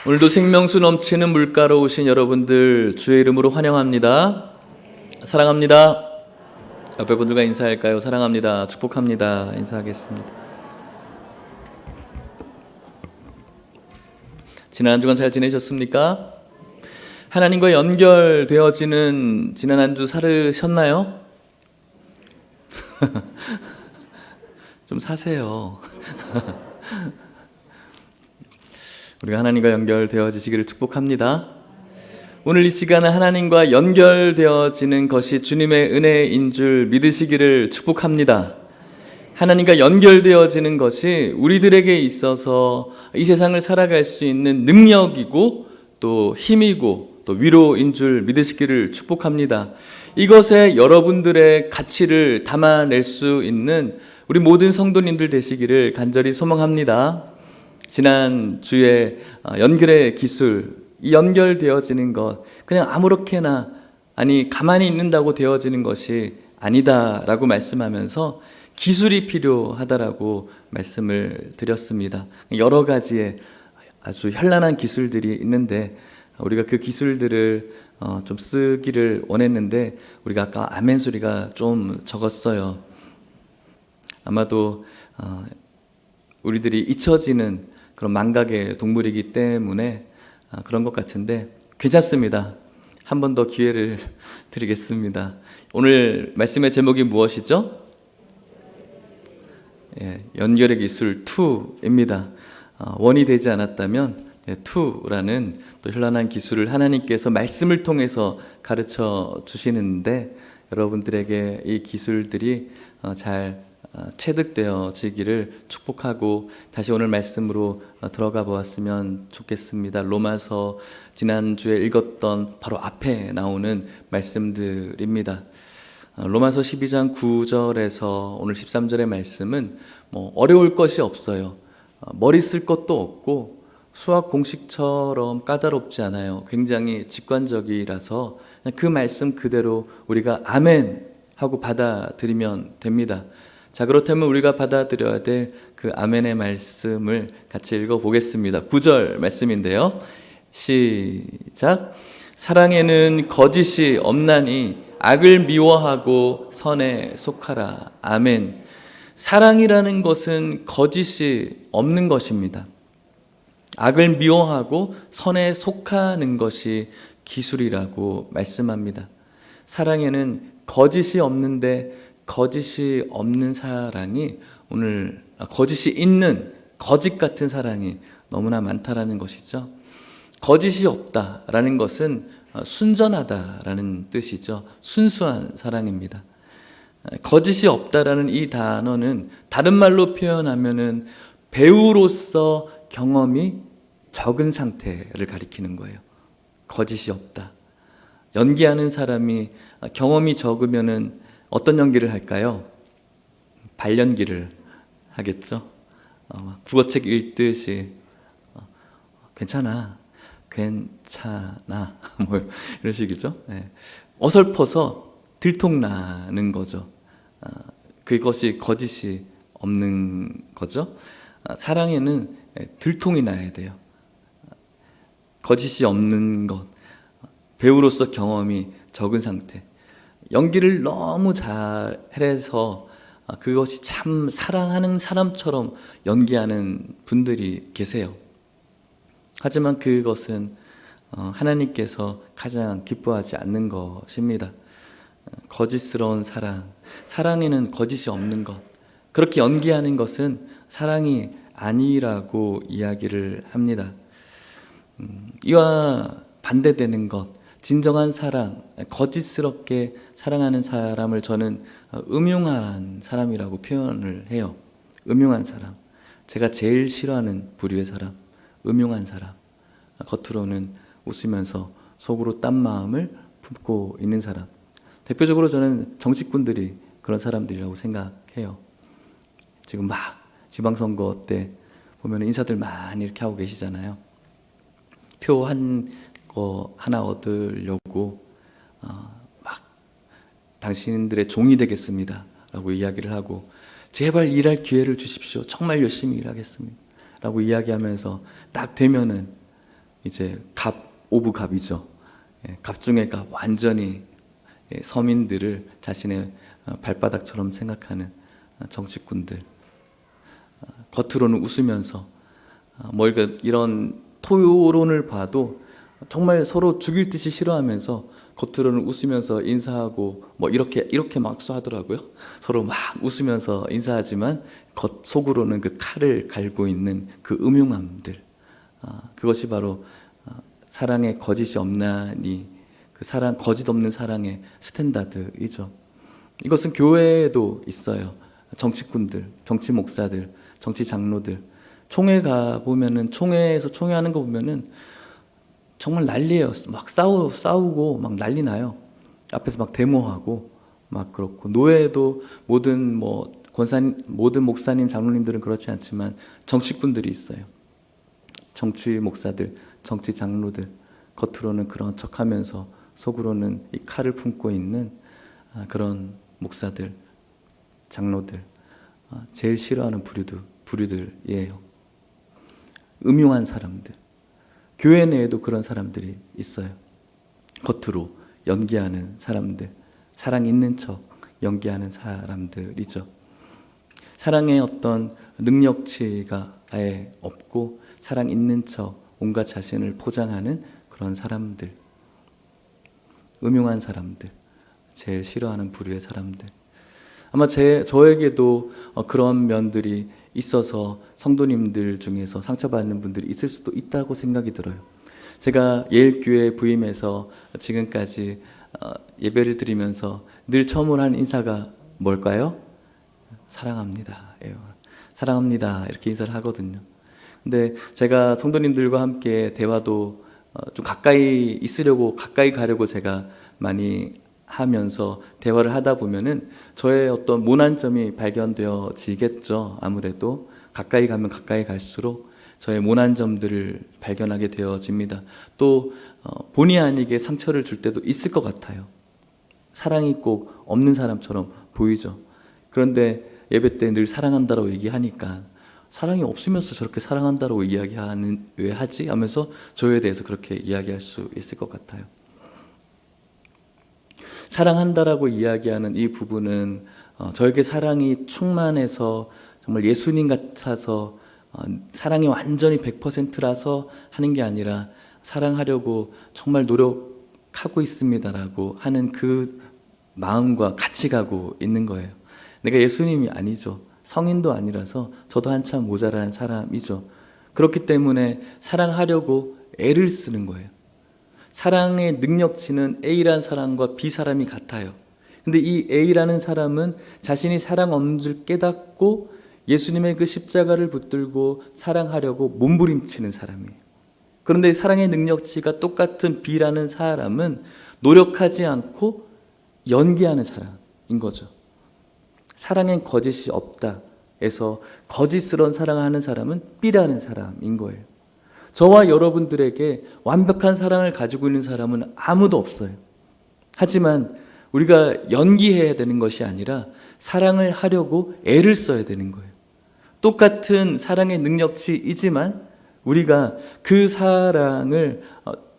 오늘도 생명수 넘치는 물가로 오신 여러분들 주의 이름으로 환영합니다. 사랑합니다. 옆에 분들과 인사할까요? 사랑합니다. 축복합니다. 인사하겠습니다. 지난 한 주간 잘 지내셨습니까? 하나님과 연결되어지는 지난 한 주 살으셨나요? 좀 사세요. 우리가 하나님과 연결되어지시기를 축복합니다. 오늘 이 시간은 하나님과 연결되어지는 것이 주님의 은혜인 줄 믿으시기를 축복합니다. 하나님과 연결되어지는 것이 우리들에게 있어서 이 세상을 살아갈 수 있는 능력이고 또 힘이고 또 위로인 줄 믿으시기를 축복합니다. 이것에 여러분들의 가치를 담아낼 수 있는 우리 모든 성도님들 되시기를 간절히 소망합니다. 지난 주에 연결의 기술, 이 연결되어지는 것, 그냥 아무렇게나, 아니 가만히 있는다고 되어지는 것이 아니다라고 말씀하면서 기술이 필요하다라고 말씀을 드렸습니다. 여러 가지의 아주 현란한 기술들이 있는데 우리가 그 기술들을 좀 쓰기를 원했는데 우리가 아까 아멘 소리가 좀 적었어요. 아마도 우리들이 잊혀지는 그런 망각의 동물이기 때문에 그런 것 같은데 괜찮습니다. 한 번 더 기회를 드리겠습니다. 오늘 말씀의 제목이 무엇이죠? 연결의 기술 2입니다. 원이 되지 않았다면 2라는 또 현란한 기술을 하나님께서 말씀을 통해서 가르쳐 주시는데 여러분들에게 이 기술들이 잘 체득되어지기를 축복하고 다시 오늘 말씀으로 들어가 보았으면 좋겠습니다. 로마서 지난주에 읽었던 바로 앞에 나오는 말씀들입니다. 로마서 12장 9절에서 오늘 13절의 말씀은 어려울 것이 없어요. 머리 쓸 것도 없고 수학 공식처럼 까다롭지 않아요. 굉장히 직관적이라서 그 말씀 그대로 우리가 아멘 하고 받아들이면 됩니다. 자, 그렇다면 우리가 받아들여야 될 그 아멘의 말씀을 같이 읽어보겠습니다. 9절 말씀인데요. 시작. 사랑에는 거짓이 없나니 악을 미워하고 선에 속하라. 아멘. 사랑이라는 것은 거짓이 없는 것입니다. 악을 미워하고 선에 속하는 것이 기술이라고 말씀합니다. 사랑에는 거짓이 없는데 거짓이 없는 사랑이 오늘 거짓이 있는 거짓 같은 사랑이 너무나 많다라는 것이죠. 거짓이 없다라는 것은 순전하다라는 뜻이죠. 순수한 사랑입니다. 거짓이 없다라는 이 단어는 다른 말로 표현하면은 배우로서 경험이 적은 상태를 가리키는 거예요. 거짓이 없다. 연기하는 사람이 경험이 적으면은 어떤 연기를 할까요? 발연기를 하겠죠. 국어책 읽듯이 괜찮아, 괜찮아 뭐 이런 식이죠. 어설퍼서 들통나는 거죠. 그것이 거짓이 없는 거죠. 사랑에는 들통이 나야 돼요. 거짓이 없는 것, 배우로서 경험이 적은 상태. 연기를 너무 잘 해서 그것이 참 사랑하는 사람처럼 연기하는 분들이 계세요. 하지만 그것은 하나님께서 가장 기뻐하지 않는 것입니다. 거짓스러운 사랑, 사랑에는 거짓이 없는 것, 그렇게 연기하는 것은 사랑이 아니라고 이야기를 합니다. 이와 반대되는 것, 진정한 사랑, 거짓스럽게 사랑하는 사람을 저는 음흉한 사람이라고 표현을 해요. 음흉한 사람, 제가 제일 싫어하는 부류의 사람, 음흉한 사람. 겉으로는 웃으면서 속으로 딴 마음을 품고 있는 사람. 대표적으로 저는 정치꾼들이 그런 사람들이라고 생각해요. 지금 막 지방선거 때 보면 인사들 많이 이렇게 하고 계시잖아요. 표 거 하나 얻으려고 막 당신들의 종이 되겠습니다 라고 이야기를 하고 제발 일할 기회를 주십시오. 정말 열심히 일하겠습니다 라고 이야기하면서 딱 되면은 이제 갑 오브 갑이죠. 갑 중에 갑, 완전히 서민들을 자신의 발바닥처럼 생각하는 정치꾼들, 겉으로는 웃으면서 이런 토론을 봐도 정말 서로 죽일 듯이 싫어하면서 겉으로는 웃으면서 인사하고 이렇게 막수하더라고요. 서로 막 웃으면서 인사하지만 속으로는 그 칼을 갈고 있는 그 음흉함들, 그것이 바로 사랑의 거짓이 없나니 그 거짓 없는 사랑의 스탠다드이죠. 이것은 교회에도 있어요. 정치꾼들, 정치 목사들, 정치 장로들, 총회 가 보면은 총회에서 총회하는 거 보면은 정말 난리예요. 막 싸우고 막 난리 나요. 앞에서 막 데모하고 막 그렇고, 노예도 모든 모든 목사님, 장로님들은 그렇지 않지만 정치꾼들이 있어요. 정치 목사들, 정치 장로들, 겉으로는 그런 척하면서 속으로는 이 칼을 품고 있는 그런 목사들, 장로들, 제일 싫어하는 부류들이에요. 음흉한 사람들. 교회 내에도 그런 사람들이 있어요. 겉으로 연기하는 사람들, 사랑 있는 척 연기하는 사람들이죠. 사랑의 어떤 능력치가 아예 없고 사랑 있는 척 온갖 자신을 포장하는 그런 사람들, 음흉한 사람들, 제일 싫어하는 부류의 사람들. 아마 저에게도 그런 면들이 있어서 성도님들 중에서 상처받는 분들이 있을 수도 있다고 생각이 들어요. 제가 예일교회 부임해서 지금까지 예배를 드리면서 늘 처음으로 한 인사가 뭘까요? 사랑합니다. 사랑합니다. 이렇게 인사를 하거든요. 근데 제가 성도님들과 함께 대화도 좀 가까이 있으려고, 가까이 가려고 제가 많이 하면서 대화를 하다 보면은 저의 어떤 모난 점이 발견되어지겠죠. 아무래도 가까이 가면 가까이 갈수록 저의 모난 점들을 발견하게 되어집니다. 또 본의 아니게 상처를 줄 때도 있을 것 같아요. 사랑이 꼭 없는 사람처럼 보이죠. 그런데 예배 때 늘 사랑한다라고 얘기하니까 사랑이 없으면서 저렇게 사랑한다라고 이야기하는 왜 하지? 하면서 저에 대해서 그렇게 이야기할 수 있을 것 같아요. 사랑한다라고 이야기하는 이 부분은 저에게 사랑이 충만해서 정말 예수님 같아서 사랑이 완전히 100%라서 하는 게 아니라 사랑하려고 정말 노력하고 있습니다라고 하는 그 마음과 같이 가고 있는 거예요. 내가 예수님이 아니죠. 성인도 아니라서 저도 한참 모자란 사람이죠. 그렇기 때문에 사랑하려고 애를 쓰는 거예요. 사랑의 능력치는 A라는 사람과 B 사람이 같아요. 근데 이 A라는 사람은 자신이 사랑 없는 줄 깨닫고 예수님의 그 십자가를 붙들고 사랑하려고 몸부림치는 사람이에요. 그런데 사랑의 능력치가 똑같은 B라는 사람은 노력하지 않고 연기하는 사람인 거죠. 사랑엔 거짓이 없다 해서 거짓스러운 사랑하는 사람은 B라는 사람인 거예요. 저와 여러분들에게 완벽한 사랑을 가지고 있는 사람은 아무도 없어요. 하지만 우리가 연기해야 되는 것이 아니라 사랑을 하려고 애를 써야 되는 거예요. 똑같은 사랑의 능력치이지만 우리가 그 사랑을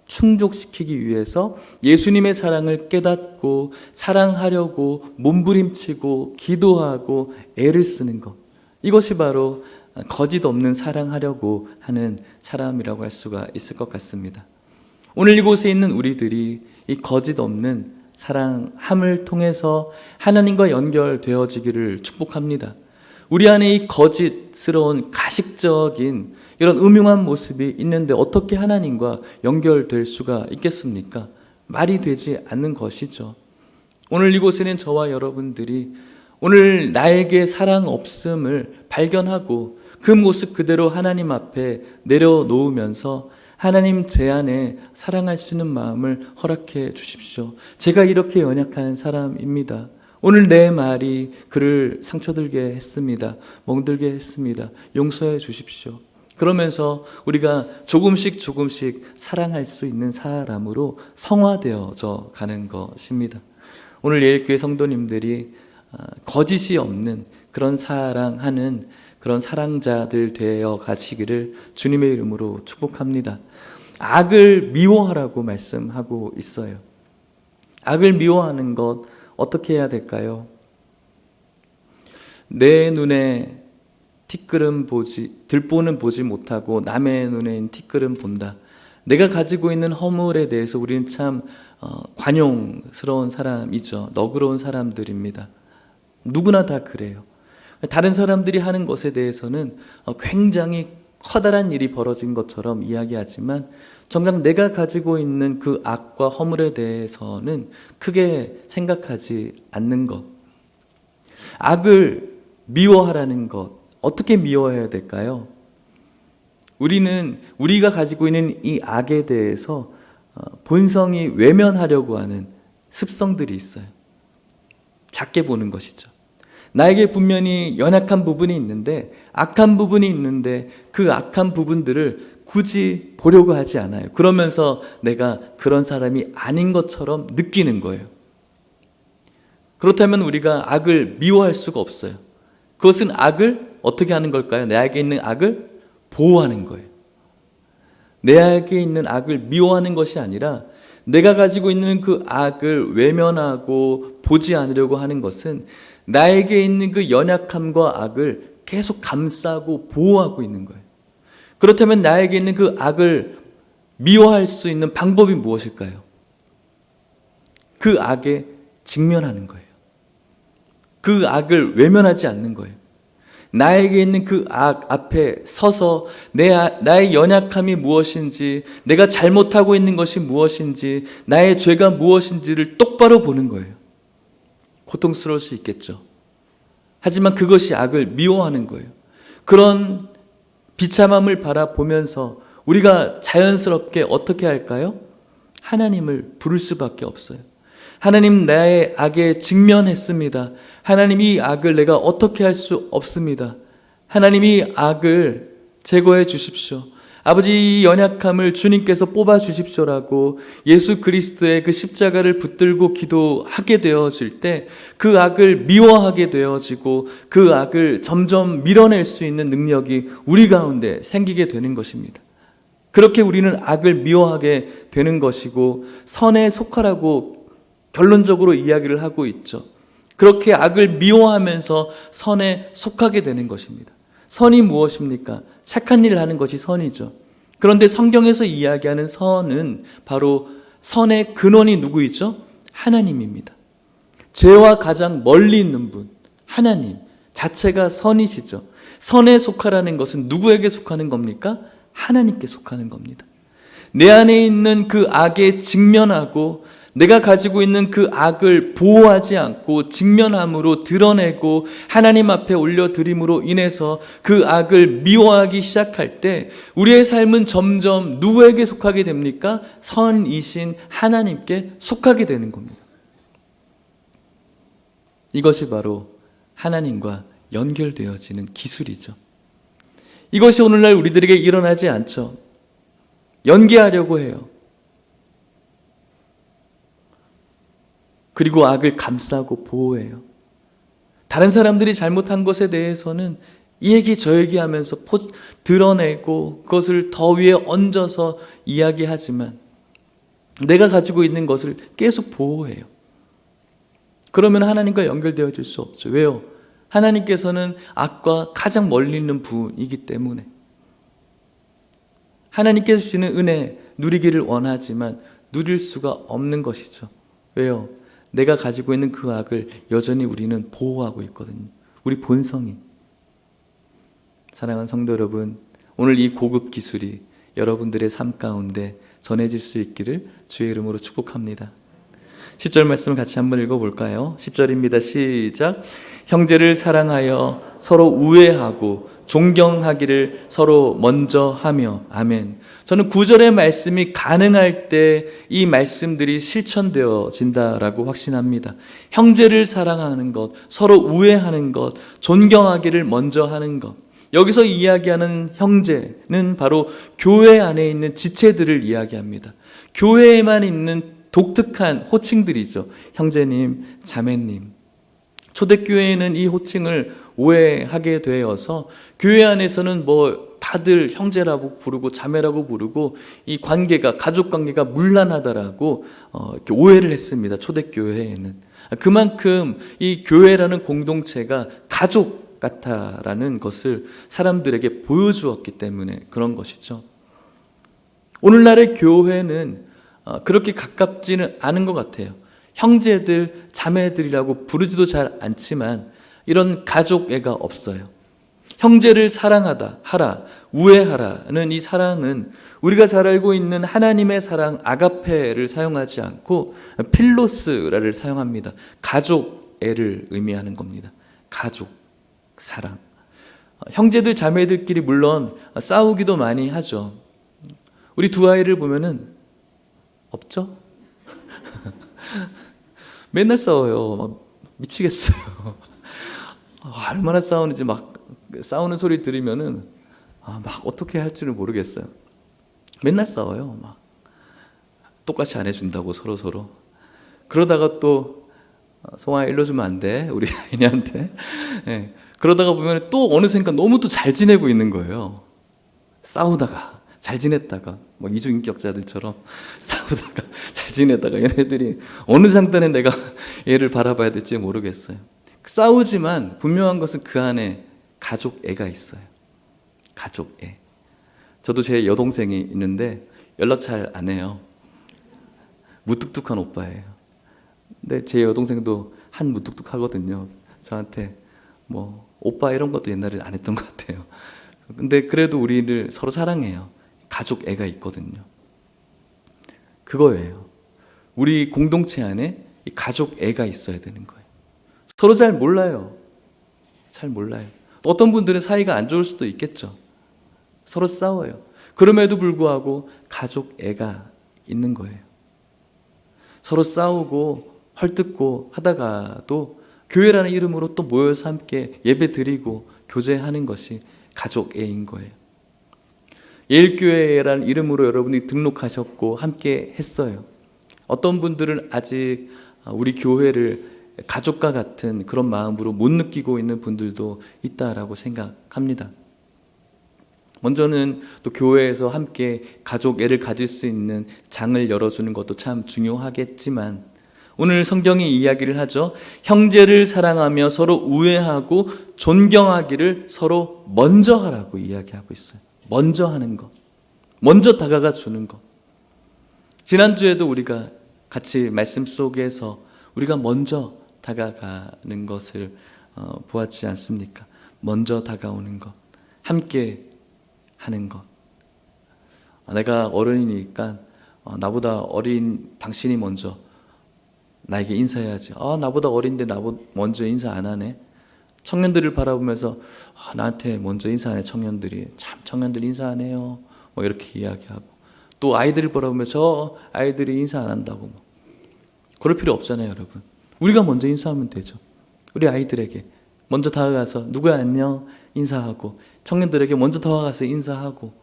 충족시키기 위해서 예수님의 사랑을 깨닫고 사랑하려고 몸부림치고 기도하고 애를 쓰는 것, 이것이 바로 거짓 없는 사랑하려고 하는 사람이라고 할 수가 있을 것 같습니다. 오늘 이곳에 있는 우리들이 이 거짓 없는 사랑함을 통해서 하나님과 연결되어지기를 축복합니다. 우리 안에 이 거짓스러운 가식적인 이런 음흉한 모습이 있는데 어떻게 하나님과 연결될 수가 있겠습니까? 말이 되지 않는 것이죠. 오늘 이곳에는 저와 여러분들이 오늘 나에게 사랑 없음을 발견하고 그 모습 그대로 하나님 앞에 내려놓으면서 하나님 제 안에 사랑할 수 있는 마음을 허락해 주십시오. 제가 이렇게 연약한 사람입니다. 오늘 내 말이 그를 상처들게 했습니다. 멍들게 했습니다. 용서해 주십시오. 그러면서 우리가 조금씩 사랑할 수 있는 사람으로 성화되어져 가는 것입니다. 오늘 예일교회 성도님들이 거짓이 없는 그런 사랑하는 그런 사랑자들 되어 가시기를 주님의 이름으로 축복합니다. 악을 미워하라고 말씀하고 있어요. 악을 미워하는 것 어떻게 해야 될까요? 내 눈에 들보는 보지 못하고 남의 눈에 티끌은 본다. 내가 가지고 있는 허물에 대해서 우리는 참 관용스러운 사람이죠. 너그러운 사람들입니다. 누구나 다 그래요. 다른 사람들이 하는 것에 대해서는 굉장히 커다란 일이 벌어진 것처럼 이야기하지만 정작 내가 가지고 있는 그 악과 허물에 대해서는 크게 생각하지 않는 것. 악을 미워하라는 것, 어떻게 미워해야 될까요? 우리가 가지고 있는 이 악에 대해서 본성이 외면하려고 하는 습성들이 있어요. 작게 보는 것이죠. 나에게 분명히 연약한 부분이 있는데, 악한 부분이 있는데 그 악한 부분들을 굳이 보려고 하지 않아요. 그러면서 내가 그런 사람이 아닌 것처럼 느끼는 거예요. 그렇다면 우리가 악을 미워할 수가 없어요. 그것은 악을 어떻게 하는 걸까요? 내게 있는 악을 보호하는 거예요. 내게 있는 악을 미워하는 것이 아니라 내가 가지고 있는 그 악을 외면하고 보지 않으려고 하는 것은 나에게 있는 그 연약함과 악을 계속 감싸고 보호하고 있는 거예요. 그렇다면 나에게 있는 그 악을 미워할 수 있는 방법이 무엇일까요? 그 악에 직면하는 거예요. 그 악을 외면하지 않는 거예요. 나에게 있는 그 악 앞에 서서 나의 연약함이 무엇인지, 내가 잘못하고 있는 것이 무엇인지, 나의 죄가 무엇인지를 똑바로 보는 거예요. 고통스러울 수 있겠죠. 하지만 그것이 악을 미워하는 거예요. 그런 비참함을 바라보면서 우리가 자연스럽게 어떻게 할까요? 하나님을 부를 수밖에 없어요. 하나님, 나의 악에 직면했습니다. 하나님, 이 악을 내가 어떻게 할 수 없습니다. 하나님, 이 악을 제거해 주십시오. 아버지, 이 연약함을 주님께서 뽑아 주십시오라고 예수 그리스도의 그 십자가를 붙들고 기도하게 되어질 때 그 악을 미워하게 되어지고 그 악을 점점 밀어낼 수 있는 능력이 우리 가운데 생기게 되는 것입니다. 그렇게 우리는 악을 미워하게 되는 것이고 선에 속하라고 결론적으로 이야기를 하고 있죠. 그렇게 악을 미워하면서 선에 속하게 되는 것입니다. 선이 무엇입니까? 착한 일을 하는 것이 선이죠. 그런데 성경에서 이야기하는 선은 바로 선의 근원이 누구이죠? 하나님입니다. 죄와 가장 멀리 있는 분, 하나님 자체가 선이시죠. 선에 속하라는 것은 누구에게 속하는 겁니까? 하나님께 속하는 겁니다. 내 안에 있는 그 악에 직면하고 내가 가지고 있는 그 악을 보호하지 않고 직면함으로 드러내고 하나님 앞에 올려드림으로 인해서 그 악을 미워하기 시작할 때 우리의 삶은 점점 누구에게 속하게 됩니까? 선이신 하나님께 속하게 되는 겁니다. 이것이 바로 하나님과 연결되어지는 기술이죠. 이것이 오늘날 우리들에게 일어나지 않죠. 연계하려고 해요. 그리고 악을 감싸고 보호해요. 다른 사람들이 잘못한 것에 대해서는 이 얘기 저 얘기 하면서 드러내고 그것을 더 위에 얹어서 이야기하지만 내가 가지고 있는 것을 계속 보호해요. 그러면 하나님과 연결되어질 수 없죠. 왜요? 하나님께서는 악과 가장 멀리 있는 분이기 때문에 하나님께서 주시는 은혜 누리기를 원하지만 누릴 수가 없는 것이죠. 왜요? 내가 가지고 있는 그 악을 여전히 우리는 보호하고 있거든요. 우리 본성이. 사랑하는 성도 여러분, 오늘 이 고급 기술이 여러분들의 삶 가운데 전해질 수 있기를 주의 이름으로 축복합니다. 10절 말씀을 같이 한번 읽어볼까요? 10절입니다. 시작. 형제를 사랑하여 서로 우애하고 존경하기를 서로 먼저 하며. 아멘. 저는 9절의 말씀이 가능할 때 이 말씀들이 실천되어진다라고 확신합니다. 형제를 사랑하는 것, 서로 우애하는 것, 존경하기를 먼저 하는 것. 여기서 이야기하는 형제는 바로 교회 안에 있는 지체들을 이야기합니다. 교회에만 있는 독특한 호칭들이죠. 형제님, 자매님. 초대교회에는 이 호칭을 오해하게 되어서 교회 안에서는 다들 형제라고 부르고 자매라고 부르고 이 관계가 가족 관계가 문란하다라고 이렇게 오해를 했습니다. 초대교회에는 그만큼 이 교회라는 공동체가 가족 같다라는 것을 사람들에게 보여주었기 때문에 그런 것이죠. 오늘날의 교회는 그렇게 가깝지는 않은 것 같아요. 형제들, 자매들이라고 부르지도 잘 않지만 이런 가족애가 없어요. 형제를 사랑하다, 하라, 우애하라는 이 사랑은 우리가 잘 알고 있는 하나님의 사랑 아가페를 사용하지 않고 필로스라를 사용합니다. 가족애를 의미하는 겁니다. 가족, 사랑. 형제들, 자매들끼리 물론 싸우기도 많이 하죠. 우리 두 아이를 보면은 없죠? 맨날 싸워요. 막 미치겠어요. 얼마나 싸우는지 막 싸우는 소리 들으면은 막 어떻게 할지를 모르겠어요. 맨날 싸워요. 막 똑같이 안 해준다고 서로. 그러다가 또 송아 일러 주면 안 돼, 우리 아이한테. 네. 그러다가 보면 또 어느샌가 너무 또 잘 지내고 있는 거예요. 싸우다가 잘 지냈다가 막 이중인격자들처럼 싸우다가 잘 지내다가 얘네들이 어느 장단에 내가 얘를 바라봐야 될지 모르겠어요. 싸우지만 분명한 것은 그 안에 가족애가 있어요. 가족애. 저도 제 여동생이 있는데 연락 잘 안 해요. 무뚝뚝한 오빠예요. 근데 제 여동생도 한 무뚝뚝하거든요. 저한테 뭐 오빠 이런 것도 옛날에 안 했던 것 같아요. 근데 그래도 우리를 서로 사랑해요. 가족애가 있거든요. 그거예요. 우리 공동체 안에 이 가족애가 있어야 되는 거예요. 서로 잘 몰라요. 잘 몰라요. 어떤 분들은 사이가 안 좋을 수도 있겠죠. 서로 싸워요. 그럼에도 불구하고 가족애가 있는 거예요. 서로 싸우고 헐뜯고 하다가도 교회라는 이름으로 또 모여서 함께 예배 드리고 교제하는 것이 가족애인 거예요. 예일교회라는 이름으로 여러분이 등록하셨고 함께 했어요. 어떤 분들은 아직 우리 교회를 가족과 같은 그런 마음으로 못 느끼고 있는 분들도 있다라고 생각합니다. 먼저는 또 교회에서 함께 가족애를 가질 수 있는 장을 열어주는 것도 참 중요하겠지만 오늘 성경이 이야기를 하죠. 형제를 사랑하며 서로 우애하고 존경하기를 서로 먼저 하라고 이야기하고 있어요. 먼저 하는 것, 먼저 다가가 주는 것. 지난주에도 우리가 같이 말씀 속에서 우리가 먼저 다가가는 것을 보았지 않습니까? 먼저 다가오는 것, 함께 하는 것. 내가 어른이니까 나보다 어린 당신이 먼저 나에게 인사해야지. 나보다 어린데 나보다 먼저 인사 안 하네. 청년들을 바라보면서 나한테 먼저 인사하네. 청년들이 참 청년들 인사 안 해요. 뭐 이렇게 이야기하고 또 아이들을 바라보면서 저 아이들이 인사 안 한다고 뭐. 그럴 필요 없잖아요, 여러분. 우리가 먼저 인사하면 되죠. 우리 아이들에게 먼저 다가가서 누구야 안녕 인사하고 청년들에게 먼저 다가가서 인사하고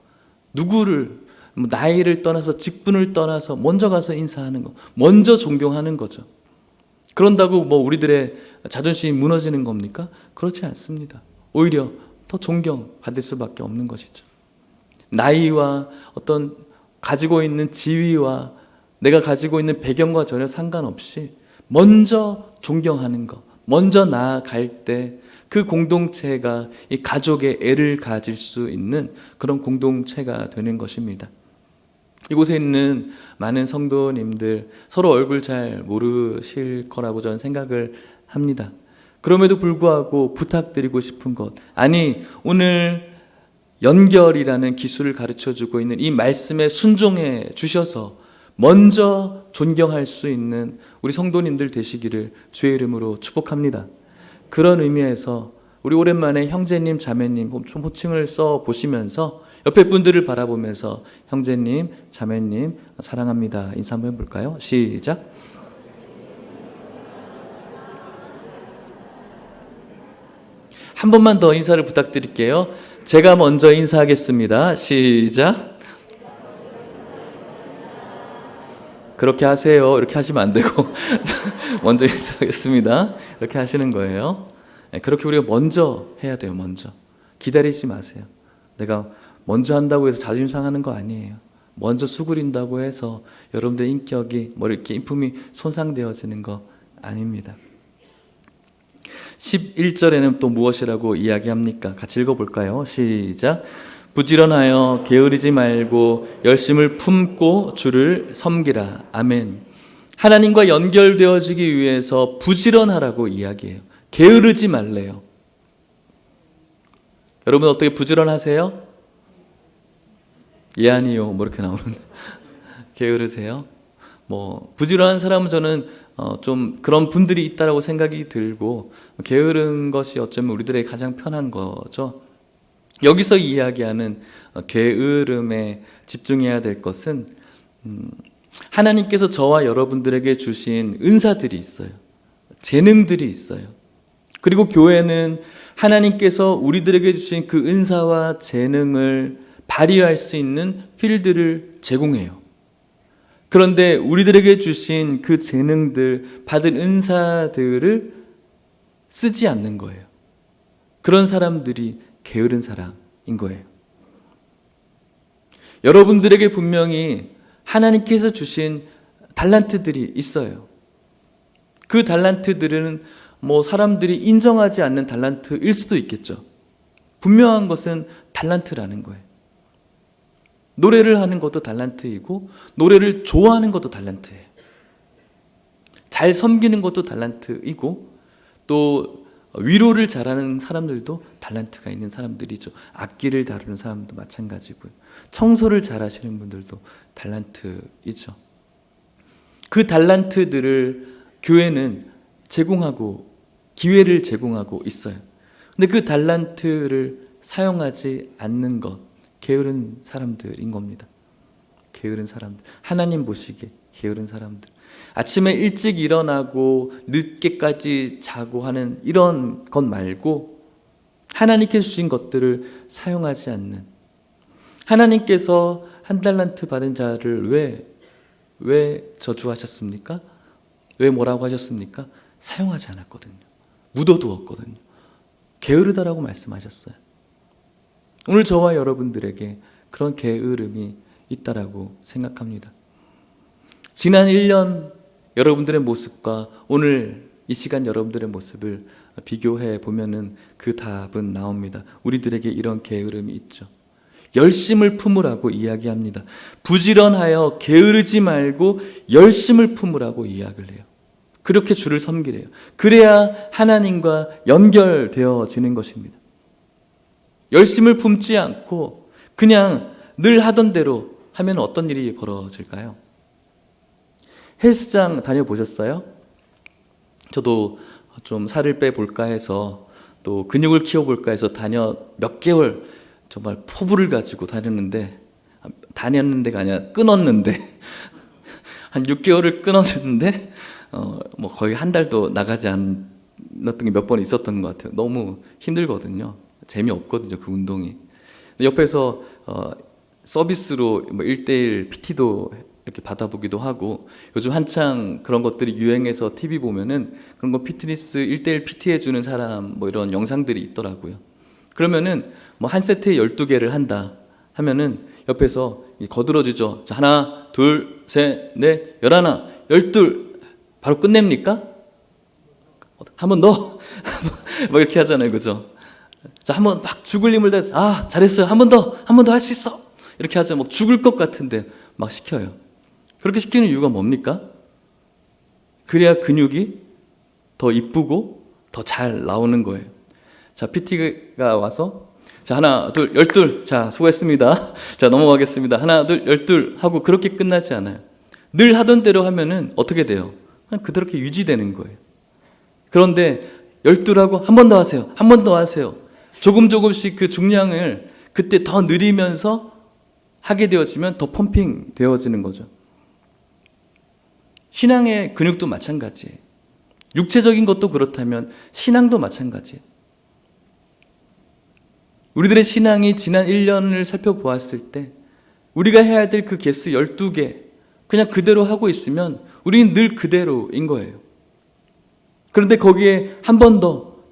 누구를 나이를 떠나서 직분을 떠나서 먼저 가서 인사하는 거, 먼저 존경하는 거죠. 그런다고 뭐 우리들의 자존심이 무너지는 겁니까? 그렇지 않습니다. 오히려 더 존경받을 수밖에 없는 것이죠. 나이와 어떤 가지고 있는 지위와 내가 가지고 있는 배경과 전혀 상관없이 먼저 존경하는 것, 먼저 나아갈 때 그 공동체가 이 가족의 애를 가질 수 있는 그런 공동체가 되는 것입니다. 이곳에 있는 많은 성도님들 서로 얼굴 잘 모르실 거라고 저는 생각을 합니다. 그럼에도 불구하고 부탁드리고 싶은 것, 아니 오늘 연결이라는 기술을 가르쳐주고 있는 이 말씀에 순종해 주셔서 먼저 존경할 수 있는 우리 성도님들 되시기를 주의 이름으로 축복합니다. 그런 의미에서 우리 오랜만에 형제님, 자매님 좀 호칭을 써보시면서 옆에 분들을 바라보면서 형제님, 자매님 사랑합니다. 인사 한번 해볼까요? 시작. 한 번만 더 인사를 부탁드릴게요. 제가 먼저 인사하겠습니다. 시작. 그렇게 하세요. 이렇게 하시면 안 되고 먼저 인사하겠습니다. 이렇게 하시는 거예요. 그렇게 우리가 먼저 해야 돼요. 먼저 기다리지 마세요. 내가 먼저 한다고 해서 자존심 상하는 거 아니에요. 먼저 수그린다고 해서 여러분들의 인격이 이렇게 인품이 손상되어지는 거 아닙니다. 11절에는 또 무엇이라고 이야기합니까? 같이 읽어볼까요? 시작. 부지런하여 게으르지 말고 열심을 품고 주를 섬기라. 아멘. 하나님과 연결되어지기 위해서 부지런하라고 이야기해요. 게으르지 말래요. 여러분 어떻게 부지런하세요? 예 아니요 뭐 이렇게 나오는데 게으르세요? 부지런한 사람은 저는 좀 그런 분들이 있다라고 생각이 들고, 게으른 것이 어쩌면 우리들에게 가장 편한 거죠. 여기서 이야기하는 게으름에 집중해야 될 것은 하나님께서 저와 여러분들에게 주신 은사들이 있어요. 재능들이 있어요. 그리고 교회는 하나님께서 우리들에게 주신 그 은사와 재능을 발휘할 수 있는 필드를 제공해요. 그런데 우리들에게 주신 그 재능들, 받은 은사들을 쓰지 않는 거예요. 그런 사람들이 게으른 사람인 거예요. 여러분들에게 분명히 하나님께서 주신 달란트들이 있어요. 그 달란트들은 사람들이 인정하지 않는 달란트일 수도 있겠죠. 분명한 것은 달란트라는 거예요. 노래를 하는 것도 달란트이고, 노래를 좋아하는 것도 달란트예요. 잘 섬기는 것도 달란트이고, 또 위로를 잘하는 사람들도 달란트가 있는 사람들이죠. 악기를 다루는 사람도 마찬가지고요. 청소를 잘하시는 분들도 달란트이죠. 그 달란트들을 교회는 제공하고, 기회를 제공하고 있어요. 근데 그 달란트를 사용하지 않는 것, 게으른 사람들인 겁니다. 게으른 사람들, 하나님 보시기에 게으른 사람들. 아침에 일찍 일어나고 늦게까지 자고 하는 이런 것 말고, 하나님께서 주신 것들을 사용하지 않는, 하나님께서 한 달란트 받은 자를 왜 저주하셨습니까? 왜 뭐라고 하셨습니까? 사용하지 않았거든요. 묻어두었거든요. 게으르다라고 말씀하셨어요. 오늘 저와 여러분들에게 그런 게으름이 있다라고 생각합니다. 지난 1년 여러분들의 모습과 오늘 이 시간 여러분들의 모습을 비교해 보면은 그 답은 나옵니다. 우리들에게 이런 게으름이 있죠. 열심을 품으라고 이야기합니다. 부지런하여 게으르지 말고 열심을 품으라고 이야기를 해요. 그렇게 주를 섬기래요. 그래야 하나님과 연결되어지는 것입니다. 열심을 품지 않고 그냥 늘 하던 대로 하면 어떤 일이 벌어질까요? 헬스장 다녀보셨어요? 저도 좀 살을 빼볼까 해서, 또 근육을 키워볼까 해서 몇 개월 정말 포부를 가지고 다녔는데가 아니라 끊었는데 한 6개월을 끊었는데 거의 한 달도 나가지 않았던 게 몇 번 있었던 것 같아요. 너무 힘들거든요. 재미없거든요, 그 운동이. 옆에서 서비스로 1:1 PT도 이렇게 받아보기도 하고, 요즘 한창 그런 것들이 유행해서 TV 보면은 그런 거 피트니스 1:1 PT 해주는 사람 이런 영상들이 있더라고요. 그러면은 한 세트에 12개를 한다 하면은 옆에서 거들어주죠. 자, 하나, 둘, 셋, 넷, 11, 12 바로 끝냅니까? 한 번 더 이렇게 하잖아요, 그죠? 자, 한 번 막 죽을 힘을 다해서 잘했어요. 한 번 더 할 수 있어. 이렇게 하죠. 죽을 것 같은데 막 시켜요. 그렇게 시키는 이유가 뭡니까? 그래야 근육이 더 이쁘고 더 잘 나오는 거예요. 자, PT가 와서 자, 하나, 둘, 12. 자, 수고했습니다. 자, 넘어가겠습니다. 하나, 둘, 12 하고 그렇게 끝나지 않아요. 늘 하던 대로 하면은 어떻게 돼요? 그냥 그렇게 유지되는 거예요. 그런데 12라고 한 번 더 하세요. 한 번 더 하세요. 조금씩 그 중량을 그때 더 늘리면서 하게 되어지면 더 펌핑 되어지는 거죠. 신앙의 근육도 마찬가지예요. 육체적인 것도 그렇다면 신앙도 마찬가지예요. 우리들의 신앙이 지난 1년을 살펴보았을 때 우리가 해야 될 그 개수 12개 그냥 그대로 하고 있으면 우리는 늘 그대로인 거예요. 그런데 거기에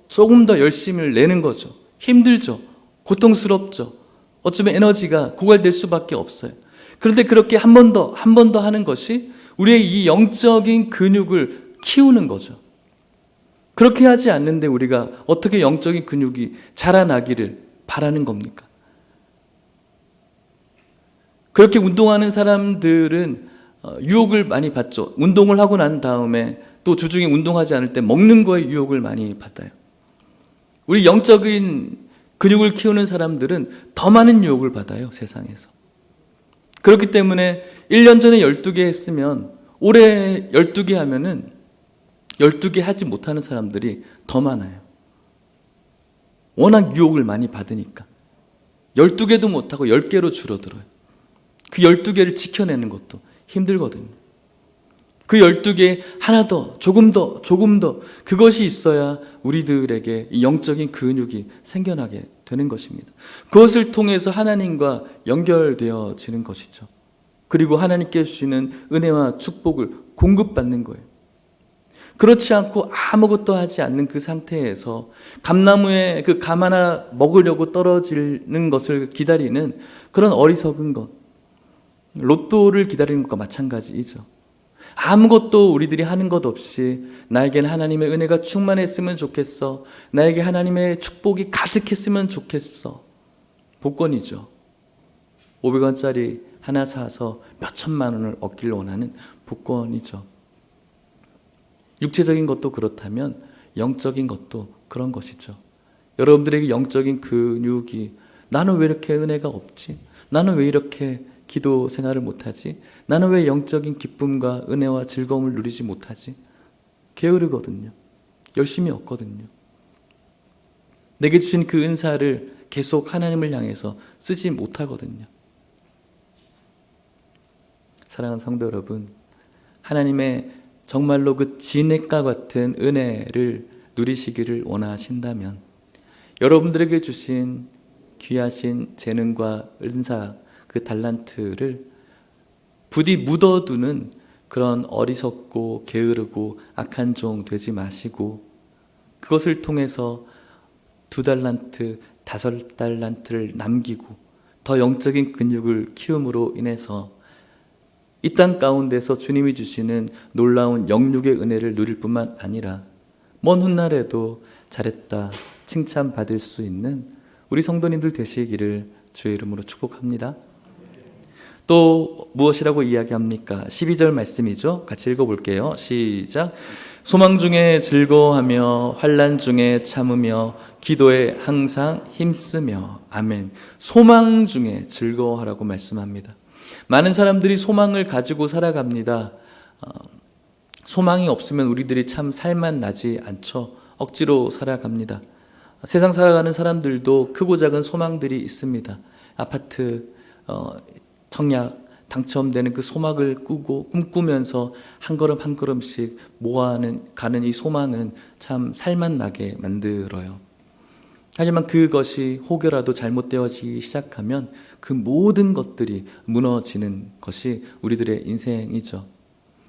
조금 더 열심을 내는 거죠. 힘들죠. 고통스럽죠. 어쩌면 에너지가 고갈될 수밖에 없어요. 그런데 그렇게 한 번 더, 한 번 더 하는 것이 우리의 이 영적인 근육을 키우는 거죠. 그렇게 하지 않는데 우리가 어떻게 영적인 근육이 자라나기를 바라는 겁니까? 그렇게 운동하는 사람들은 유혹을 많이 받죠. 운동을 하고 난 다음에 또 주중에 운동하지 않을 때 먹는 거에 유혹을 많이 받아요. 우리 영적인 근육을 키우는 사람들은 더 많은 유혹을 받아요, 세상에서. 그렇기 때문에 1년 전에 12개 했으면 올해 12개 하면은 12개 하지 못하는 사람들이 더 많아요. 워낙 유혹을 많이 받으니까. 12개도 못하고 10개로 줄어들어요. 그 12개를 지켜내는 것도 힘들거든요. 그 12개 하나 더, 조금 더, 조금 더, 그것이 있어야 우리들에게 이 영적인 근육이 생겨나게 되는 것입니다. 그것을 통해서 하나님과 연결되어지는 것이죠. 그리고 하나님께 주시는 은혜와 축복을 공급받는 거예요. 그렇지 않고 아무것도 하지 않는 그 상태에서 감나무에 그 감 하나 먹으려고 떨어지는 것을 기다리는 그런 어리석은 것, 로또를 기다리는 것과 마찬가지이죠. 아무것도 우리들이 하는 것 없이 나에겐 하나님의 은혜가 충만했으면 좋겠어, 나에게 하나님의 축복이 가득했으면 좋겠어. 복권이죠. 500원짜리 하나 사서 몇 천만 원을 얻기를 원하는 복권이죠. 육체적인 것도 그렇다면 영적인 것도 그런 것이죠. 여러분들에게 영적인 근육이, 나는 왜 이렇게 은혜가 없지? 나는 왜 이렇게 기도 생활을 못하지? 나는 왜 영적인 기쁨과 은혜와 즐거움을 누리지 못하지? 게으르거든요. 열심히 없거든요. 내게 주신 그 은사를 계속 하나님을 향해서 쓰지 못하거든요. 사랑하는 성도 여러분, 하나님의 정말로 그 진액과 같은 은혜를 누리시기를 원하신다면 여러분들에게 주신 귀하신 재능과 은사, 그 달란트를 부디 묻어두는 그런 어리석고 게으르고 악한 종 되지 마시고, 그것을 통해서 2달란트, 5달란트를 남기고 더 영적인 근육을 키움으로 인해서 이 땅 가운데서 주님이 주시는 놀라운 영육의 은혜를 누릴 뿐만 아니라 먼 훗날에도 잘했다 칭찬받을 수 있는 우리 성도님들 되시기를 주의 이름으로 축복합니다. 또 무엇이라고 이야기합니까? 12절 말씀이죠. 같이 읽어볼게요. 시작. 소망 중에 즐거워하며 환난 중에 참으며 기도에 항상 힘쓰며. 아멘. 소망 중에 즐거워하라고 말씀합니다. 많은 사람들이 소망을 가지고 살아갑니다. 소망이 없으면 우리들이 참 살만 나지 않죠. 억지로 살아갑니다. 세상 살아가는 사람들도 크고 작은 소망들이 있습니다. 아파트, 청약 당첨되는 그 소망을 꿈꾸면서 한 걸음 한 걸음씩 가는 이 소망은 참 살만 나게 만들어요. 하지만 그것이 혹여라도 잘못되어지기 시작하면 그 모든 것들이 무너지는 것이 우리들의 인생이죠.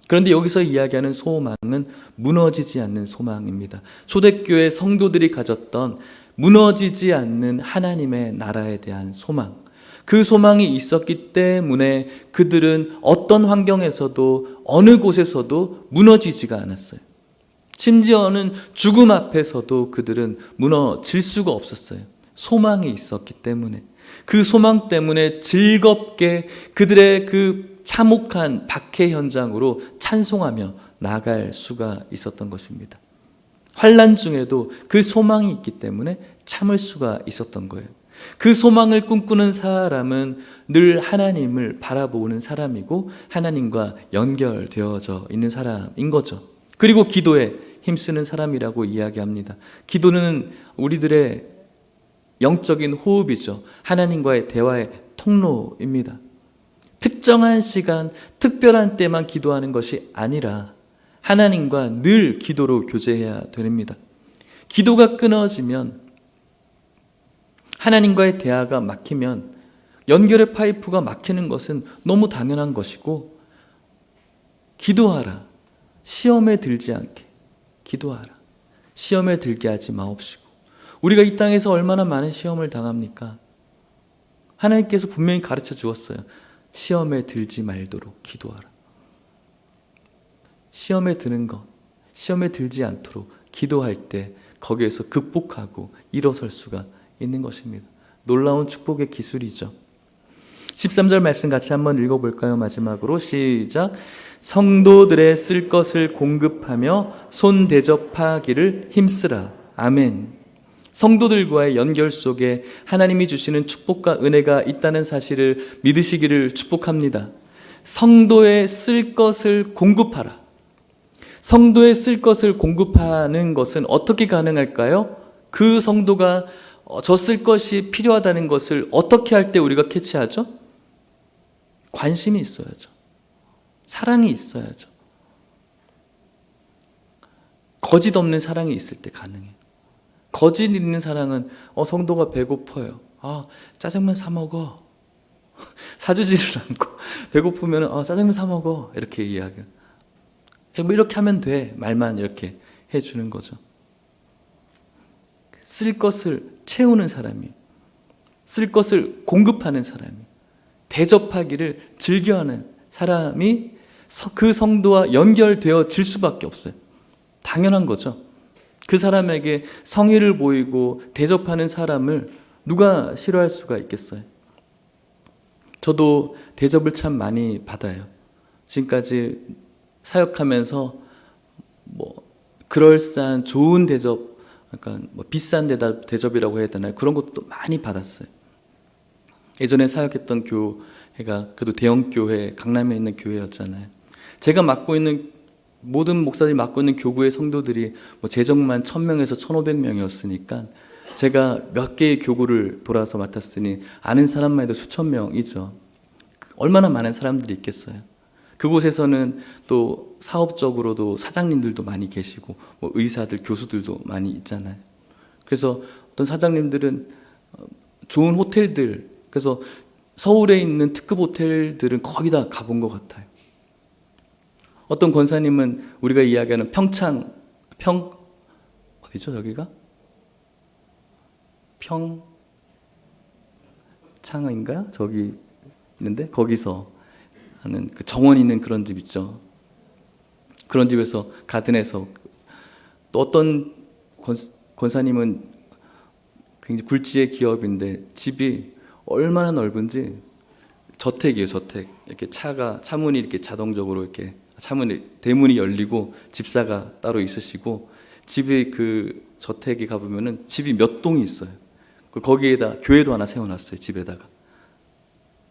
그런데 여기서 이야기하는 소망은 무너지지 않는 소망입니다. 초대교회 성도들이 가졌던 무너지지 않는 하나님의 나라에 대한 소망, 그 소망이 있었기 때문에 그들은 어떤 환경에서도 어느 곳에서도 무너지지가 않았어요. 심지어는 죽음 앞에서도 그들은 무너질 수가 없었어요. 소망이 있었기 때문에. 그 소망 때문에 즐겁게 그들의 그 참혹한 박해 현장으로 찬송하며 나갈 수가 있었던 것입니다. 환난 중에도 그 소망이 있기 때문에 참을 수가 있었던 거예요. 그 소망을 꿈꾸는 사람은 늘 하나님을 바라보는 사람이고 하나님과 연결되어져 있는 사람인 거죠. 그리고 기도에 힘쓰는 사람이라고 이야기합니다. 기도는 우리들의 영적인 호흡이죠. 하나님과의 대화의 통로입니다. 특정한 시간, 특별한 때만 기도하는 것이 아니라 하나님과 늘 기도로 교제해야 됩니다. 기도가 끊어지면, 하나님과의 대화가 막히면, 연결의 파이프가 막히는 것은 너무 당연한 것이고, 기도하라. 시험에 들지 않게 기도하라. 시험에 들게 하지 마옵시고. 우리가 이 땅에서 얼마나 많은 시험을 당합니까? 하나님께서 분명히 가르쳐 주었어요. 시험에 들지 말도록 기도하라. 시험에 드는 것, 시험에 들지 않도록 기도할 때 거기에서 극복하고 일어설 수가 있는 것입니다. 놀라운 축복의 기술이죠. 13절 말씀 같이 한번 읽어볼까요? 마지막으로 시작. 성도들의 쓸 것을 공급하며 손 대접하기를 힘쓰라. 아멘. 성도들과의 연결 속에 하나님이 주시는 축복과 은혜가 있다는 사실을 믿으시기를 축복합니다. 성도의 쓸 것을 공급하라. 성도의 쓸 것을 공급하는 것은 어떻게 가능할까요? 그 성도가 저 쓸 것이 필요하다는 것을 어떻게 할 때 우리가 캐치하죠? 관심이 있어야죠. 사랑이 있어야죠. 거짓 없는 사랑이 있을 때 가능해요. 거짓 있는 사랑은 성도가 배고파요. 짜장면 사 먹어. 사주지를 않고 배고프면 짜장면 사 먹어. 이렇게 이야기해요. 뭐 이렇게 하면 돼. 말만 이렇게 해주는 거죠. 쓸 것을 채우는 사람이, 쓸 것을 공급하는 사람이, 대접하기를 즐겨하는 사람이 그 성도와 연결되어질 수밖에 없어요. 당연한 거죠. 그 사람에게 성의를 보이고 대접하는 사람을 누가 싫어할 수가 있겠어요? 저도 대접을 참 많이 받아요. 지금까지 사역하면서 그럴싸한 좋은 대접, 약간 비싼 대접이라고 해야 되나요? 그런 것도 많이 받았어요. 예전에 사역했던 교회가 그래도 대형 교회, 강남에 있는 교회였잖아요. 제가 맡고 있는 모든 목사들이 맡고 있는 교구의 성도들이 재정만 1000명에서 1500명이었으니까 제가 몇 개의 교구를 돌아서 맡았으니 아는 사람만 해도 수천 명이죠. 얼마나 많은 사람들이 있겠어요. 그곳에서는 또 사업적으로도 사장님들도 많이 계시고 의사들, 교수들도 많이 있잖아요. 그래서 어떤 사장님들은 좋은 호텔들, 그래서 서울에 있는 특급 호텔들은 거의 다 가본 것 같아요. 어떤 권사님은 우리가 이야기하는 어디죠 여기가? 평창인가요? 저기 있는데 거기서 하는 그 정원 있는 그런 집 있죠. 그런 집에서 가든에서 또 어떤 권사님은 굉장히 굴지의 기업인데 집이 얼마나 넓은지 저택이에요, 저택. 이렇게 차문이 이렇게 자동적으로 이렇게 대문이 열리고 집사가 따로 있으시고 집이 그 저택에 가보면은 집이 몇 동이 있어요. 거기에다 교회도 하나 세워놨어요, 집에다가.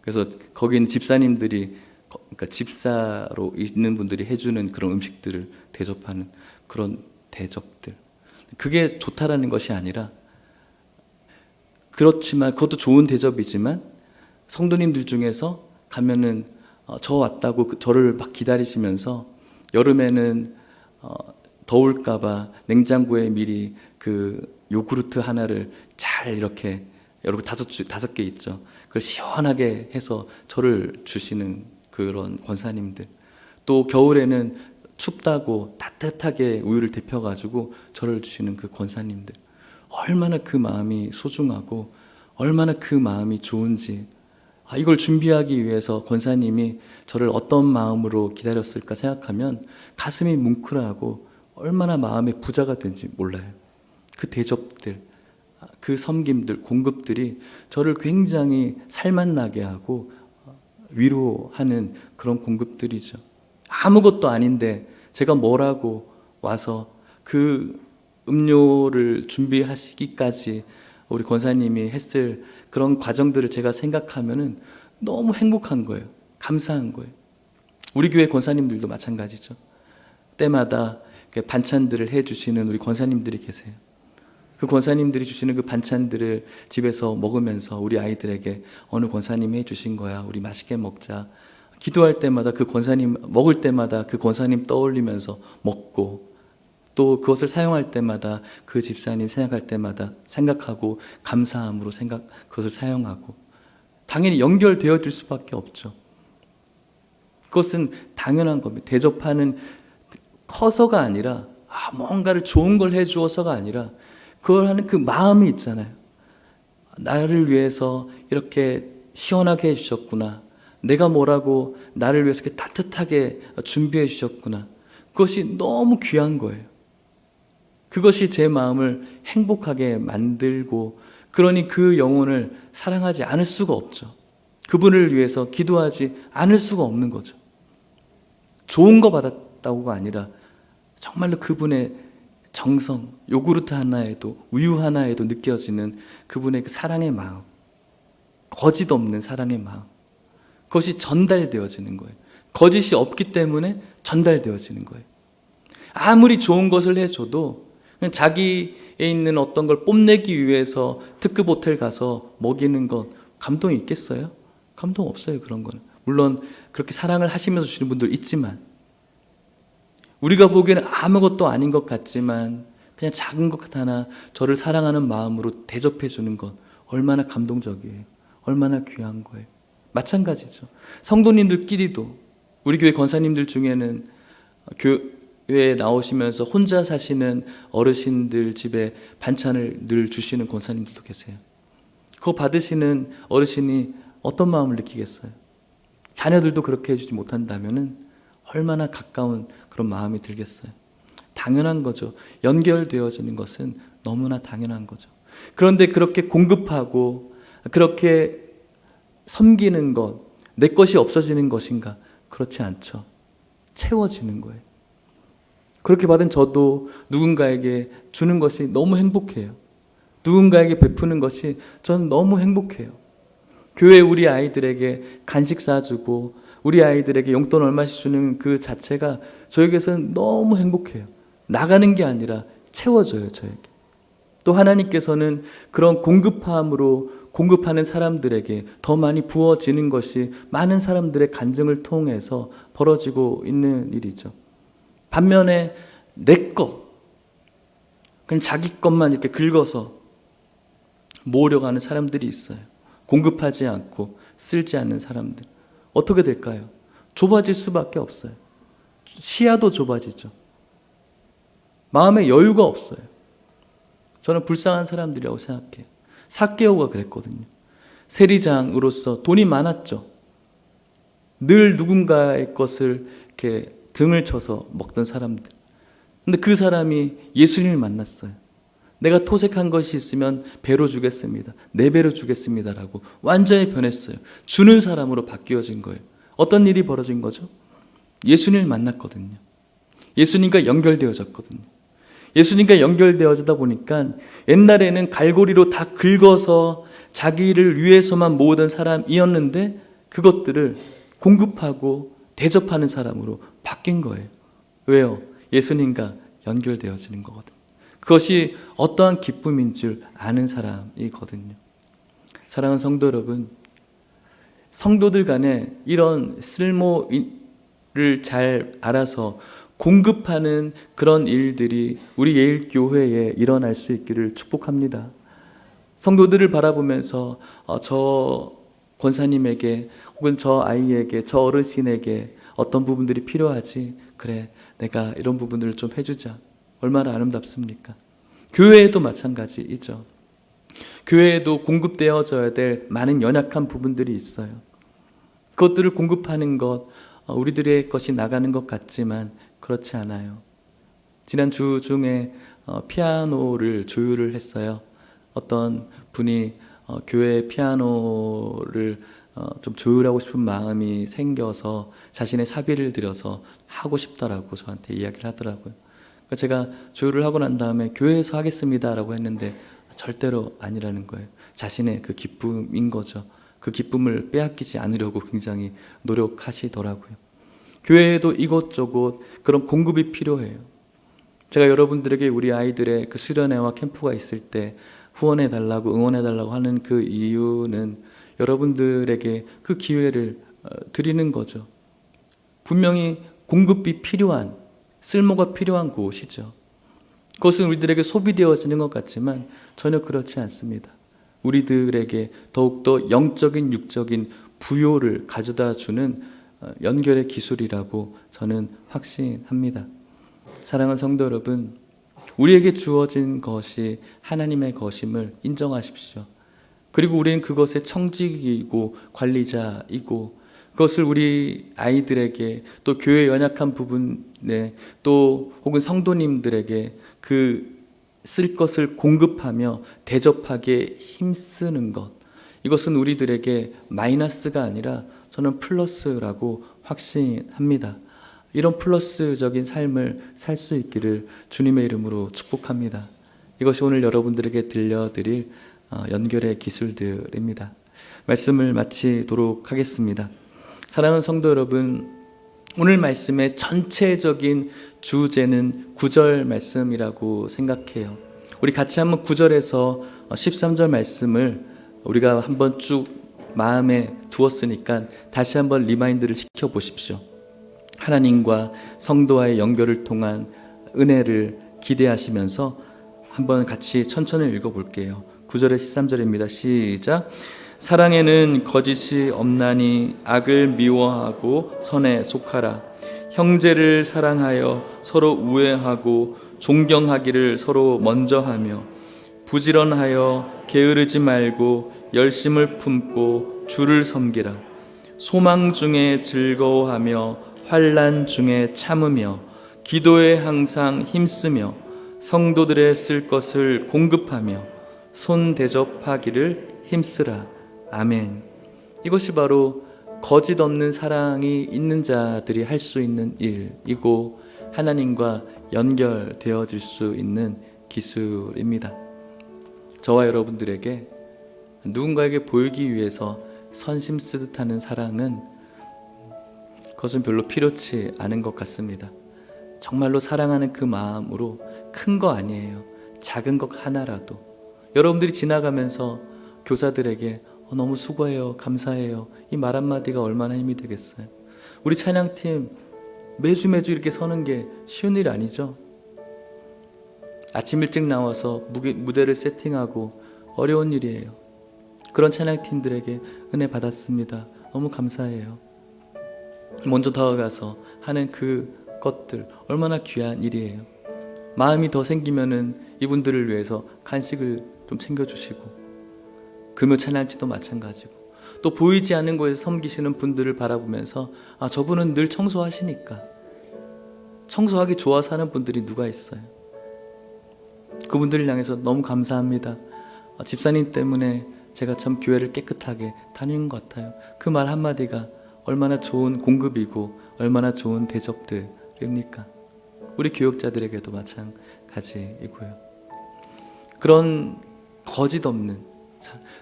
그래서 거기 있는 집사님들이, 그러니까 집사로 있는 분들이 해주는 그런 음식들을 대접하는 그런 대접들. 그게 좋다라는 것이 아니라, 그렇지만 그것도 좋은 대접이지만 성도님들 중에서 가면은 저 왔다고 저를 막 기다리시면서 여름에는 더울까봐 냉장고에 미리 그 요구르트 하나를 잘 이렇게 여러 다섯 개 있죠. 그걸 시원하게 해서 저를 주시는 그런 권사님들. 또 겨울에는 춥다고 따뜻하게 우유를 데펴가지고 저를 주시는 그 권사님들. 얼마나 그 마음이 소중하고 얼마나 그 마음이 좋은지, 이걸 준비하기 위해서 권사님이 저를 어떤 마음으로 기다렸을까 생각하면 가슴이 뭉클하고 얼마나 마음의 부자가 된지 몰라요. 그 대접들, 그 섬김들, 공급들이 저를 굉장히 살맛나게 하고 위로하는 그런 공급들이죠. 아무것도 아닌데 제가 뭐라고 와서 그 음료를 준비하시기까지 우리 권사님이 했을 그런 과정들을 제가 생각하면은 너무 행복한 거예요. 감사한 거예요. 우리 교회 권사님들도 마찬가지죠. 때마다 반찬들을 해주시는 우리 권사님들이 계세요. 그 권사님들이 주시는 그 반찬들을 집에서 먹으면서 우리 아이들에게 어느 권사님이 해주신 거야, 우리 맛있게 먹자. 기도할 때마다 그 권사님, 먹을 때마다 그 권사님 떠올리면서 먹고, 또 그것을 사용할 때마다 그 집사님 생각할 때마다 생각하고 감사함으로 그것을 사용하고, 당연히 연결되어질 수밖에 없죠. 그것은 당연한 겁니다. 대접하는 커서가 아니라 뭔가를 좋은 걸 해주어서가 아니라 그걸 하는 그 마음이 있잖아요. 나를 위해서 이렇게 시원하게 해주셨구나. 내가 뭐라고 나를 위해서 이렇게 따뜻하게 준비해 주셨구나. 그것이 너무 귀한 거예요. 그것이 제 마음을 행복하게 만들고, 그러니 그 영혼을 사랑하지 않을 수가 없죠. 그분을 위해서 기도하지 않을 수가 없는 거죠. 좋은 거 받았다고가 아니라 정말로 그분의 정성, 요구르트 하나에도 우유 하나에도 느껴지는 그분의 그 사랑의 마음, 거짓 없는 사랑의 마음, 그것이 전달되어지는 거예요. 거짓이 없기 때문에 전달되어지는 거예요. 아무리 좋은 것을 해줘도 그냥 자기에 있는 어떤 걸 뽐내기 위해서 특급 호텔 가서 먹이는 것, 감동이 있겠어요? 감동 없어요. 그런 거는. 물론 그렇게 사랑을 하시면서 주시는 분들 있지만, 우리가 보기에는 아무것도 아닌 것 같지만 그냥 작은 것 하나 저를 사랑하는 마음으로 대접해 주는 것, 얼마나 감동적이에요. 얼마나 귀한 거예요. 마찬가지죠. 성도님들끼리도, 우리 교회 권사님들 중에는 교회에 나오시면서 혼자 사시는 어르신들 집에 반찬을 늘 주시는 권사님들도 계세요. 그거 받으시는 어르신이 어떤 마음을 느끼겠어요? 자녀들도 그렇게 해주지 못한다면 얼마나 가까운 그런 마음이 들겠어요. 당연한 거죠. 연결되어지는 것은 너무나 당연한 거죠. 그런데 그렇게 공급하고 그렇게 섬기는 것, 내 것이 없어지는 것인가? 그렇지 않죠. 채워지는 거예요. 그렇게 받은 저도 누군가에게 주는 것이 너무 행복해요. 누군가에게 베푸는 것이 저는 너무 행복해요. 교회 우리 아이들에게 간식 사주고 우리 아이들에게 용돈 얼마씩 주는 그 자체가 저에게서는 너무 행복해요. 나가는 게 아니라 채워져요, 저에게. 또 하나님께서는 그런 공급함으로 공급하는 사람들에게 더 많이 부어지는 것이 많은 사람들의 간증을 통해서 벌어지고 있는 일이죠. 반면에 내 것, 그냥 자기 것만 이렇게 긁어서 모으려고 하는 사람들이 있어요. 공급하지 않고 쓸지 않는 사람들. 어떻게 될까요? 좁아질 수밖에 없어요. 시야도 좁아지죠. 마음에 여유가 없어요. 저는 불쌍한 사람들이라고 생각해요. 삭개오가 그랬거든요. 세리장으로서 돈이 많았죠. 늘 누군가의 것을 이렇게 등을 쳐서 먹던 사람들. 근데 그 사람이 예수님을 만났어요. 내가 토색한 것이 있으면 배로 주겠습니다. 4배로 주겠습니다라고 완전히 변했어요. 주는 사람으로 바뀌어진 거예요. 어떤 일이 벌어진 거죠? 예수님을 만났거든요. 예수님과 연결되어졌거든요. 예수님과 연결되어지다 보니까 옛날에는 갈고리로 다 긁어서 자기를 위해서만 모으던 사람이었는데 그것들을 공급하고 대접하는 사람으로 바뀐 거예요. 왜요? 예수님과 연결되어지는 거거든요. 그것이 어떠한 기쁨인 줄 아는 사람이거든요. 사랑하는 성도 여러분, 성도들 간에 이런 쓸모를 잘 알아서 공급하는 그런 일들이 우리 예일교회에 일어날 수 있기를 축복합니다. 성도들을 바라보면서 저 권사님에게 혹은 저 아이에게 저 어르신에게 어떤 부분들이 필요하지, 그래 내가 이런 부분들을 좀 해주자. 얼마나 아름답습니까? 교회에도 마찬가지이죠. 교회에도 공급되어져야 될 많은 연약한 부분들이 있어요. 그것들을 공급하는 것, 우리들의 것이 나가는 것 같지만 그렇지 않아요. 지난 주 중에 피아노를 조율을 했어요. 어떤 분이 교회 피아노를 좀 조율하고 싶은 마음이 생겨서 자신의 사비를 들여서 하고 싶다라고 저한테 이야기를 하더라고요. 그러니까 제가 조율을 하고 난 다음에 교회에서 하겠습니다라고 했는데 절대로 아니라는 거예요. 자신의 그 기쁨인 거죠. 그 기쁨을 빼앗기지 않으려고 굉장히 노력하시더라고요. 교회에도 이것저것 그런 공급이 필요해요. 제가 여러분들에게 우리 아이들의 그 수련회와 캠프가 있을 때 후원해달라고 응원해달라고 하는 그 이유는 여러분들에게 그 기회를 드리는 거죠. 분명히 공급이 필요한, 쓸모가 필요한 곳이죠. 그것은 우리들에게 소비되어지는 것 같지만 전혀 그렇지 않습니다. 우리들에게 더욱더 영적인, 육적인 부요를 가져다 주는 연결의 기술이라고 저는 확신합니다. 사랑하는 성도 여러분, 우리에게 주어진 것이 하나님의 것임을 인정하십시오. 그리고 우리는 그것의 청지기이고 관리자이고, 그것을 우리 아이들에게, 또 교회 연약한 부분에, 또 혹은 성도님들에게 그 쓸 것을 공급하며 대접하게 힘쓰는 것, 이것은 우리들에게 마이너스가 아니라 저는 플러스라고 확신합니다. 이런 플러스적인 삶을 살 수 있기를 주님의 이름으로 축복합니다. 이것이 오늘 여러분들에게 들려드릴 연결의 기술들입니다. 말씀을 마치도록 하겠습니다. 사랑하는 성도 여러분, 오늘 말씀의 전체적인 주제는 9절 말씀이라고 생각해요. 우리 같이 한번 9절에서 13절 말씀을 우리가 한번 쭉 마음에 두었으니까 다시 한번 리마인드를 시켜 보십시오. 하나님과 성도와의 연결을 통한 은혜를 기대하시면서 한번 같이 천천히 읽어볼게요. 9절에 13절입니다. 시작. 사랑에는 거짓이 없나니 악을 미워하고 선에 속하라. 형제를 사랑하여 서로 우애하고 존경하기를 서로 먼저 하며 부지런하여 게으르지 말고 열심을 품고 주를 섬기라. 소망 중에 즐거워하며 환난 중에 참으며 기도에 항상 힘쓰며 성도들의 쓸 것을 공급하며 손 대접하기를 힘쓰라. 아멘. 이것이 바로 거짓 없는 사랑이 있는 자들이 할 수 있는 일이고 하나님과 연결되어질 수 있는 기술입니다. 저와 여러분들에게 누군가에게 보이기 위해서 선심 쓰듯 하는 사랑은 그것은 별로 필요치 않은 것 같습니다. 정말로 사랑하는 그 마음으로 큰 거 아니에요. 작은 것 하나라도 여러분들이 지나가면서 교사들에게 너무 수고해요, 감사해요, 이 말 한마디가 얼마나 힘이 되겠어요. 우리 찬양팀 매주 이렇게 서는 게 쉬운 일 아니죠. 아침 일찍 나와서 무대를 세팅하고 어려운 일이에요. 그런 찬양팀들에게 은혜 받았습니다, 너무 감사해요. 먼저 다가가서 하는 그 것들 얼마나 귀한 일이에요. 마음이 더 생기면은 이분들을 위해서 간식을 좀 챙겨주시고, 금요 찬양팀도 마찬가지고, 또 보이지 않는 곳에서 섬기시는 분들을 바라보면서 저분은 늘 청소하시니까, 청소하기 좋아서 하는 분들이 누가 있어요. 그분들을 향해서 너무 감사합니다, 집사님 때문에 제가 참 교회를 깨끗하게 다니는 것 같아요. 그 말 한마디가 얼마나 좋은 공급이고 얼마나 좋은 대접들입니까? 우리 교육자들에게도 마찬가지이고요. 그런 거짓 없는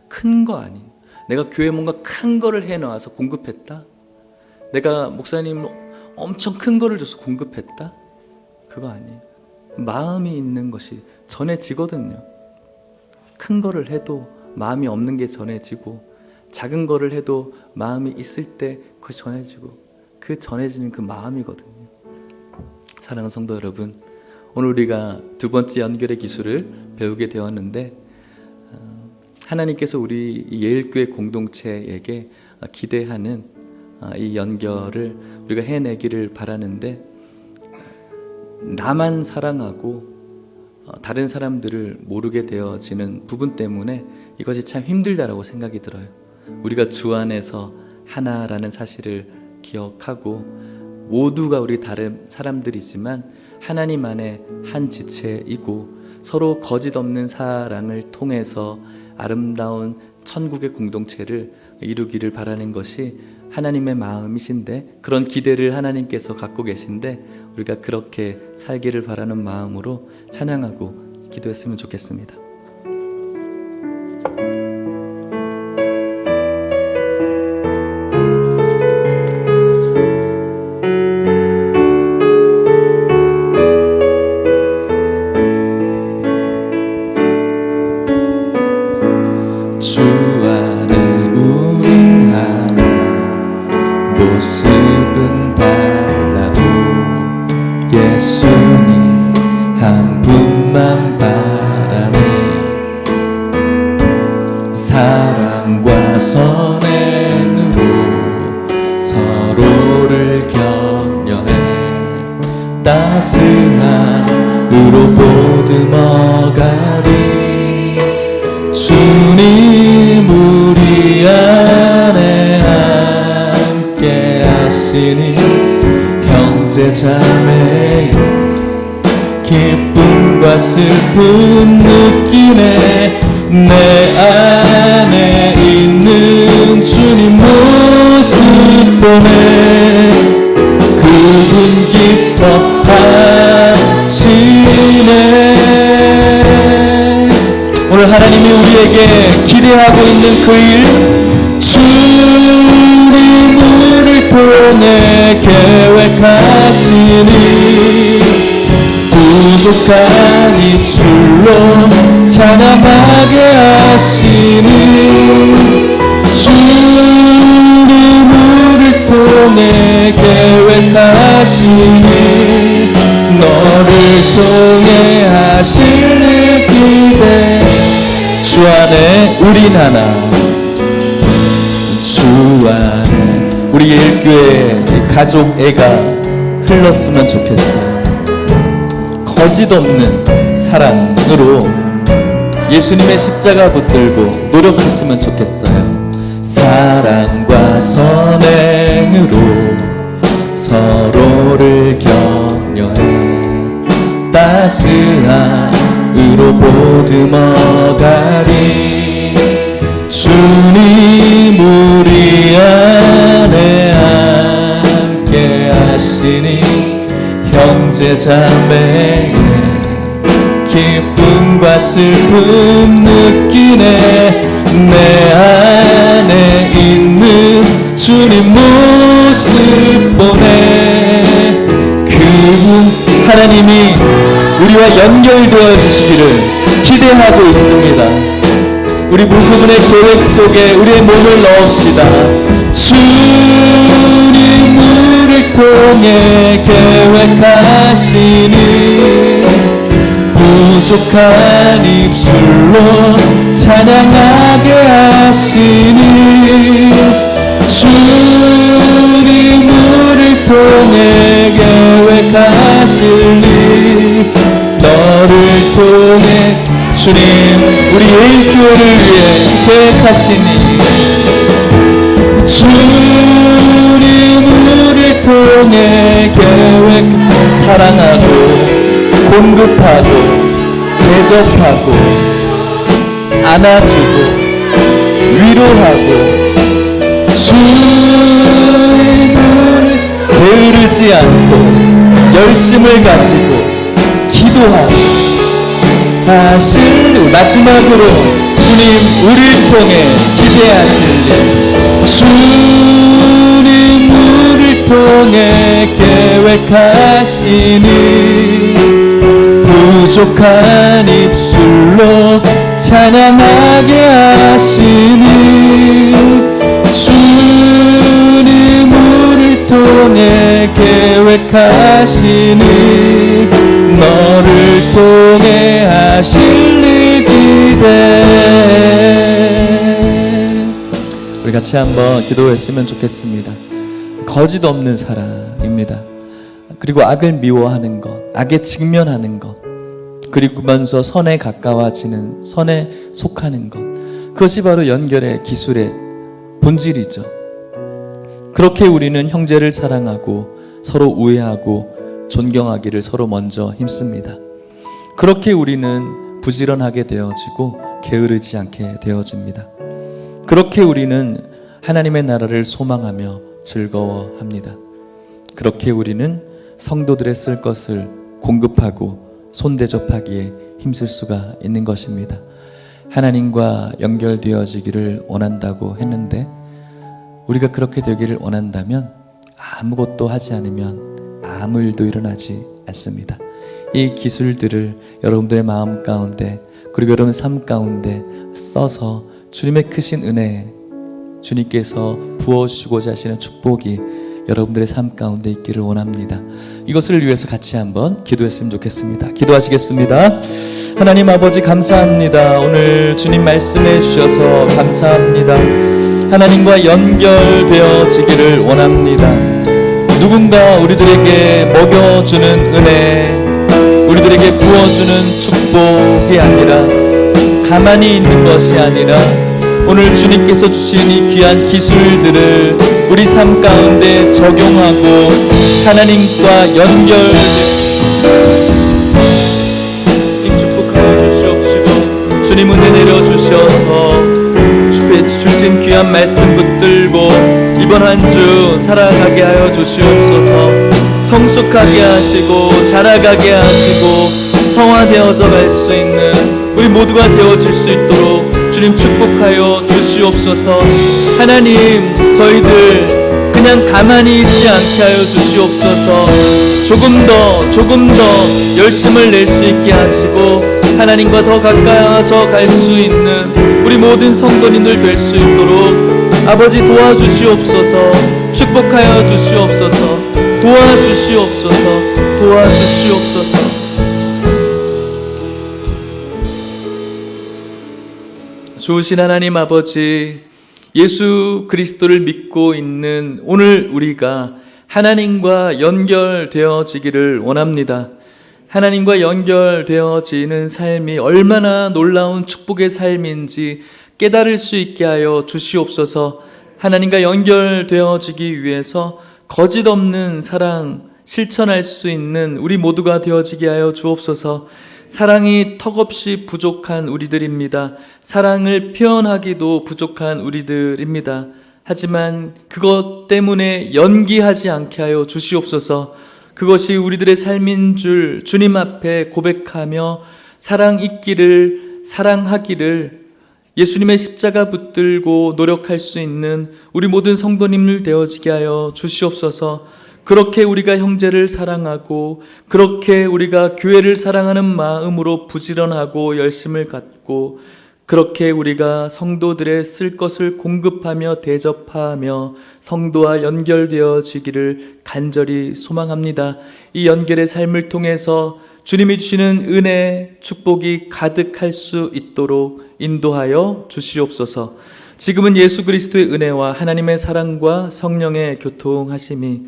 큰 거 아닌, 내가 교회에 뭔가 큰 거를 해놔서 공급했다, 내가 목사님 엄청 큰 거를 줘서 공급했다, 그거 아니에요. 마음이 있는 것이 전해지거든요. 큰 거를 해도 마음이 없는 게 전해지고, 작은 거를 해도 마음이 있을 때 그것이 전해지고, 그 전해지는 그 마음이거든요. 사랑하는 성도 여러분, 오늘 우리가 두 번째 연결의 기술을 배우게 되었는데, 하나님께서 우리 예일교회 공동체에게 기대하는 이 연결을 우리가 해내기를 바라는데, 나만 사랑하고 다른 사람들을 모르게 되어지는 부분 때문에 이것이 참 힘들다라고 생각이 들어요. 우리가 주 안에서 하나라는 사실을 기억하고, 모두가 우리 다른 사람들이지만 하나님 안에 한 지체이고, 서로 거짓 없는 사랑을 통해서 아름다운 천국의 공동체를 이루기를 바라는 것이 하나님의 마음이신데, 그런 기대를 하나님께서 갖고 계신데 우리가 그렇게 살기를 바라는 마음으로 찬양하고 기도했으면 좋겠습니다. 주 안에 우린 하나, 모습은 달라도 예수님 한 분만 바라네. 사랑과 선행으로 서로를 격려해 따스함으로 보듬어가리. 주님을 잠에 기쁨과 슬픔 느끼네. 내 안에 있는 주님 모습 보네. 그분 기뻐하시네. 오늘 하나님이 우리에게 기대하고 있는 그 일, 주님 우리를 통해 계획하시니 부족한 입술로 찬양하게 하시니 주님 우리를 통해 계획하시니 너를 통해 하실 일 기대. 주 안에 우린 하나, 주 안에 우리 일교회 가족 애가 흘렀으면 좋겠어요. 거짓 없는 사랑으로 예수님의 십자가 붙들고 노력했으면 좋겠어요. 사랑과 선행으로 서로를 격려해 따스함으로 보듬어가리. 주님 우리 안에 함께 하시니 형제 자매의 기쁨과 슬픔 느끼네. 내 안에 있는 주님 모습 보네. 그분 하나님이 우리와 연결되어 주시기를 기대하고 있습니다. 우리 그분의 계획 속에 우리의 몸을 넣읍시다. 주님 우리를 통해 계획하시니 부족한 입술로 찬양하게 하시니 주님 우리를 통해 계획하시니 너를 통해 주님 우리 일교회를 위해 계획하시니 주님 우리를 통해 계획. 사랑하고 공급하고 대접하고 안아주고 위로하고 주님을 게으르지 않고 열심을 가지고 기도하고 하실. 마지막으로 주님 우리를 통해 기대하실 일, 주님 우리를 통해 계획하시니 부족한 입술로 찬양하게 하시니 주님 우리를 통해 계획하시니 너를 통해 하실 일 기대. 우리 같이 한번 기도했으면 좋겠습니다. 거짓 없는 사랑입니다. 그리고 악을 미워하는 것, 악에 직면하는 것, 그리고면서 선에 가까워지는, 선에 속하는 것, 그것이 바로 연결의 기술의 본질이죠. 그렇게 우리는 형제를 사랑하고 서로 우애하고 존경하기를 서로 먼저 힘씁니다. 그렇게 우리는 부지런하게 되어지고 게으르지 않게 되어집니다. 그렇게 우리는 하나님의 나라를 소망하며 즐거워합니다. 그렇게 우리는 성도들의 쓸 것을 공급하고 손대접하기에 힘쓸 수가 있는 것입니다. 하나님과 연결되어지기를 원한다고 했는데 우리가 그렇게 되기를 원한다면 아무것도 하지 않으면 아무 일도 일어나지 않습니다. 이 기술들을 여러분들의 마음 가운데 그리고 여러분 삶 가운데 써서 주님의 크신 은혜, 주님께서 부어주시고자 하시는 축복이 여러분들의 삶 가운데 있기를 원합니다. 이것을 위해서 같이 한번 기도했으면 좋겠습니다. 기도하시겠습니다. 하나님 아버지 감사합니다. 오늘 주님 말씀해 주셔서 감사합니다. 하나님과 연결되어지기를 원합니다. 누군가 우리들에게 먹여주는 은혜, 우리들에게 부어주는 축복이 아니라 가만히 있는 것이 아니라 오늘 주님께서 주신 이 귀한 기술들을 우리 삶 가운데 적용하고 하나님과 연결되는 축복하여 주시옵시고, 주님 은혜 내려주셔서 주신 귀한 말씀 붙들고 이번 한 주 살아가게 하여 주시옵소서. 성숙하게 하시고 자라가게 하시고 성화되어져 갈 수 있는 우리 모두가 되어질 수 있도록 주님 축복하여 주시옵소서. 하나님, 저희들 그냥 가만히 있지 않게 하여 주시옵소서. 조금 더 열심을 낼 수 있게 하시고 하나님과 더 가까워져 갈 수 있는 우리 모든 성도님들 될 수 있도록 아버지 도와주시옵소서. 축복하여 주시옵소서. 도와주시옵소서. 좋으신 하나님 아버지, 예수 그리스도를 믿고 있는 오늘 우리가 하나님과 연결되어지기를 원합니다. 하나님과 연결되어지는 삶이 얼마나 놀라운 축복의 삶인지 깨달을 수 있게 하여 주시옵소서. 하나님과 연결되어지기 위해서 거짓 없는 사랑 실천할 수 있는 우리 모두가 되어지게 하여 주옵소서. 사랑이 턱없이 부족한 우리들입니다. 사랑을 표현하기도 부족한 우리들입니다. 하지만 그것 때문에 연기하지 않게 하여 주시옵소서. 그것이 우리들의 삶인 줄 주님 앞에 고백하며 사랑하기를 예수님의 십자가 붙들고 노력할 수 있는 우리 모든 성도님들 되어지게 하여 주시옵소서. 그렇게 우리가 형제를 사랑하고 그렇게 우리가 교회를 사랑하는 마음으로 부지런하고 열심을 갖고 그렇게 우리가 성도들의 쓸 것을 공급하며 대접하며 성도와 연결되어지기를 간절히 소망합니다. 이 연결의 삶을 통해서 주님이 주시는 은혜, 축복이 가득할 수 있도록 인도하여 주시옵소서. 지금은 예수 그리스도의 은혜와 하나님의 사랑과 성령의 교통하심이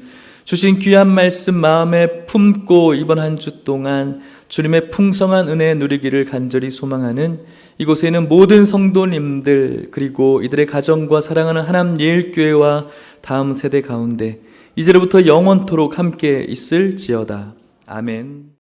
주신 귀한 말씀 마음에 품고 이번 한 주 동안 주님의 풍성한 은혜 누리기를 간절히 소망하는 이곳에 있는 모든 성도님들, 그리고 이들의 가정과 사랑하는 하남 예일교회와 다음 세대 가운데 이제로부터 영원토록 함께 있을지어다. 아멘.